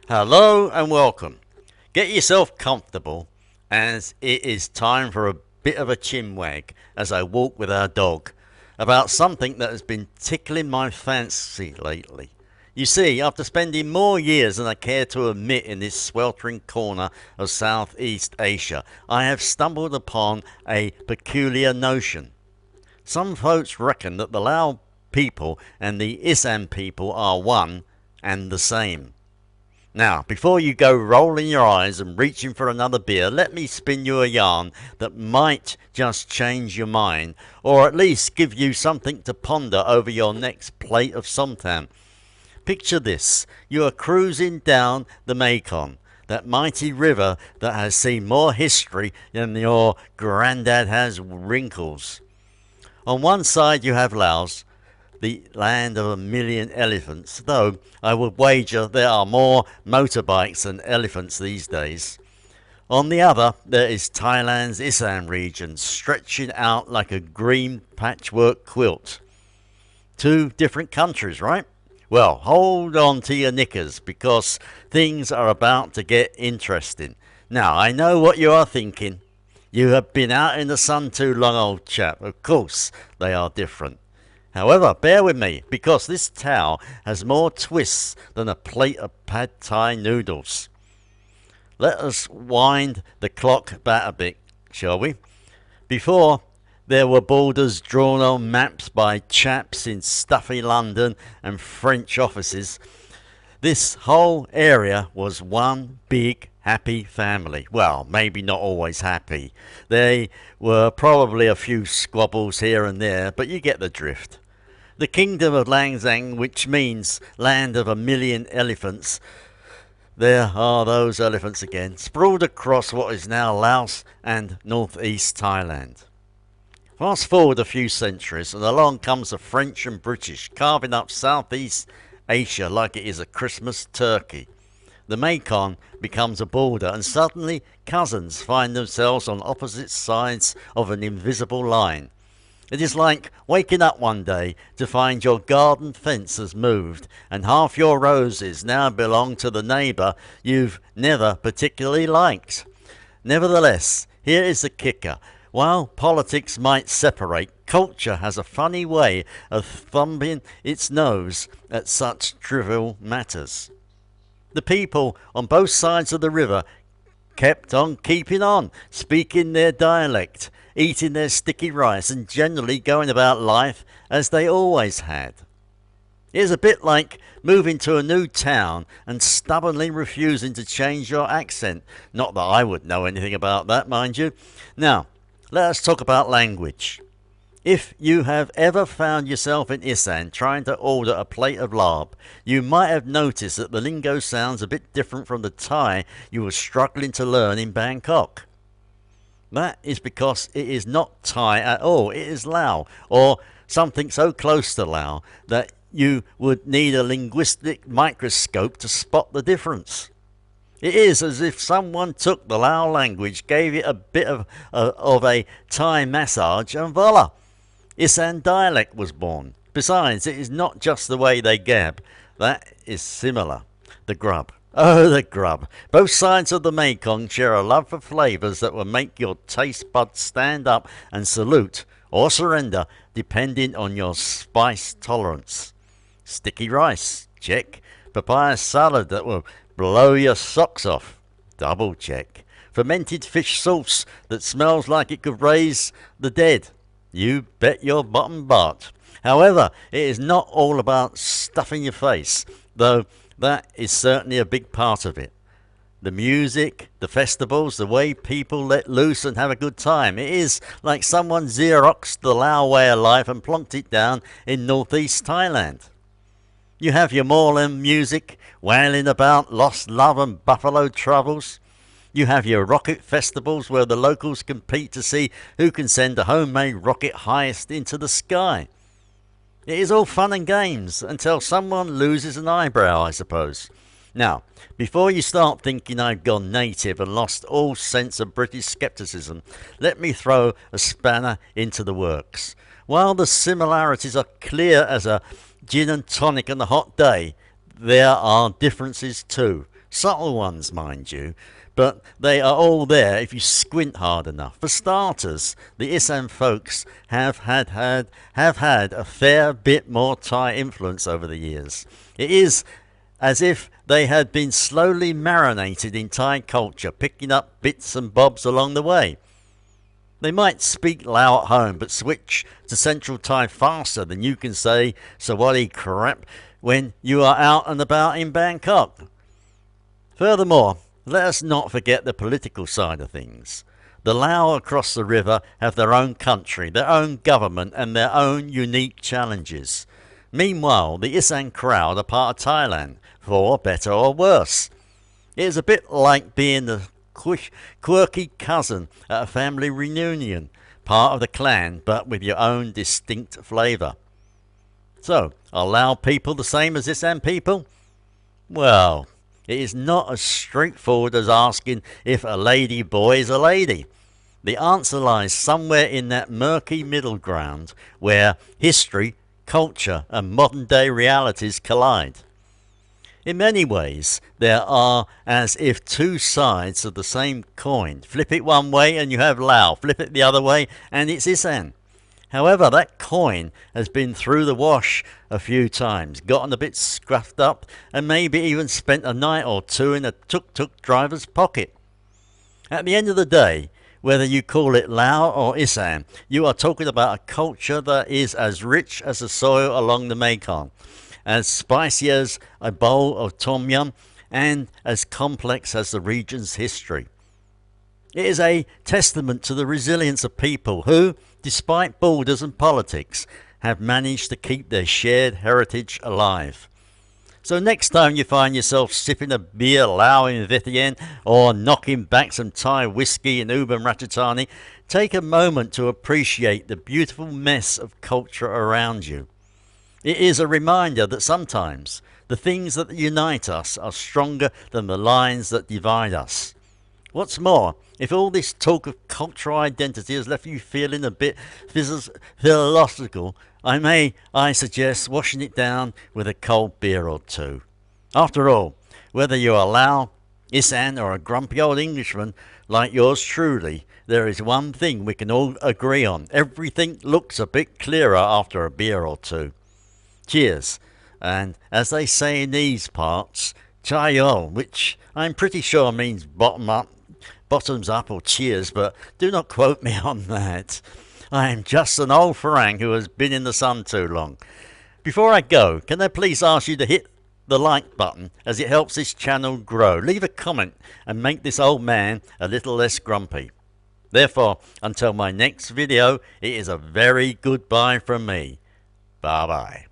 Hello and welcome. Get yourself comfortable as it is time for a bit of a chinwag as I walk with our dog about something that has been tickling my fancy lately. You see, after spending more years than I care to admit in this sweltering corner of Southeast Asia, I have stumbled upon a peculiar notion. Some folks reckon that the Lao people and the Isaan people are one and the same. Now, before you go rolling your eyes and reaching for another beer, let me spin you a yarn that might just change your mind, or at least give you something to ponder over your next plate of somtam. Picture this: you are cruising down the Mekong, that mighty river that has seen more history than your granddad has wrinkles. On one side you have Laos, the land of a million elephants, though I would wager there are more motorbikes than elephants these days. On the other, there is Thailand's Isaan region, stretching out like a green patchwork quilt. Two different countries, right? Well, hold on to your knickers, because things are about to get interesting. Now, I know what you are thinking. You have been out in the sun too long, old chap. Of course, they are different. However, bear with me, because this tale has more twists than a plate of pad thai noodles. Let us wind the clock back a bit, shall we? Before, there were borders drawn on maps by chaps in stuffy London and French offices. This whole area was one big happy family. Well, maybe not always happy. There were probably a few squabbles here and there, but you get the drift. The kingdom of Lao-Isaan, which means land of a million elephants, there are those elephants again, sprawled across what is now Laos and northeast Thailand. Fast forward a few centuries and along comes the French and British, carving up Southeast Asia like it is a Christmas turkey. The Mekong becomes a border, and suddenly cousins find themselves on opposite sides of an invisible line. It is like waking up one day to find your garden fence has moved and half your roses now belong to the neighbour you've never particularly liked. Nevertheless, here is the kicker. While politics might separate, culture has a funny way of thumbing its nose at such trivial matters. The people on both sides of the river kept on keeping on, speaking their dialect, eating their sticky rice, and generally going about life as they always had. It is a bit like moving to a new town and stubbornly refusing to change your accent. Not that I would know anything about that, mind you. Now, let us talk about language. If you have ever found yourself in Isaan trying to order a plate of larb, you might have noticed that the lingo sounds a bit different from the Thai you were struggling to learn in Bangkok. That is because it is not Thai at all, it is Lao, or something so close to Lao that you would need a linguistic microscope to spot the difference. It is as if someone took the Lao language, gave it a bit of a Thai massage, and voila! Isaan dialect was born. Besides, it is not just the way they gab. That is similar. The grub. Oh, the grub. Both sides of the Mekong share a love for flavours that will make your taste buds stand up and salute or surrender depending on your spice tolerance. Sticky rice. Check. Papaya salad that will blow your socks off. Double check. Fermented fish sauce that smells like it could raise the dead. You bet your bottom barked. However, it is not all about stuffing your face, though that is certainly a big part of it. The music, the festivals, the way people let loose and have a good time. It is like someone Xeroxed the Lao way of life and plonked it down in northeast Thailand. You have your moorland music, wailing about lost love and buffalo troubles. You have your rocket festivals where the locals compete to see who can send a homemade rocket highest into the sky. It is all fun and games until someone loses an eyebrow, I suppose. Now, before you start thinking I've gone native and lost all sense of British scepticism, let me throw a spanner into the works. While the similarities are clear as a gin and tonic on a hot day, there are differences too. Subtle ones, mind you, but they are all there if you squint hard enough. For starters, the Isaan folks have had a fair bit more Thai influence over the years. It is as if they had been slowly marinated in Thai culture, picking up bits and bobs along the way. They might speak Lao at home, but switch to Central Thai faster than you can say Sawadee crap when you are out and about in Bangkok. Furthermore, let us not forget the political side of things. The Lao across the river have their own country, their own government, and their own unique challenges. Meanwhile, the Isaan crowd are part of Thailand, for better or worse. It is a bit like being the quirky cousin at a family reunion, part of the clan but with your own distinct flavour. So, are Lao people the same as Isaan people? Well, it is not as straightforward as asking if a lady boy is a lady. The answer lies somewhere in that murky middle ground where history, culture and modern day realities collide. In many ways, there are as if two sides of the same coin. Flip it one way and you have Lao, flip it the other way and it's Isaan. However, that coin has been through the wash a few times, gotten a bit scruffed up and maybe even spent a night or two in a tuk-tuk driver's pocket. At the end of the day, whether you call it Lao or Isaan, you are talking about a culture that is as rich as the soil along the Mekong, as spicy as a bowl of tom yum, and as complex as the region's history. It is a testament to the resilience of people who, despite borders and politics, have managed to keep their shared heritage alive. So next time you find yourself sipping a beer Lao in Vietnam or knocking back some Thai whiskey in Ubon Ratchathani, take a moment to appreciate the beautiful mess of culture around you. It is a reminder that sometimes the things that unite us are stronger than the lines that divide us. What's more, if all this talk of cultural identity has left you feeling a bit philosophical, I suggest washing it down with a cold beer or two. After all, whether you are Lao, Isaan or a grumpy old Englishman like yours truly, there is one thing we can all agree on. Everything looks a bit clearer after a beer or two. Cheers, and as they say in these parts, chayo, which I'm pretty sure means bottoms up or cheers, but do not quote me on that. I am just an old farang who has been in the sun too long. Before I go, can I please ask you to hit the like button as it helps this channel grow. Leave a comment and make this old man a little less grumpy. Therefore, until my next video, it is a very goodbye from me. Bye bye.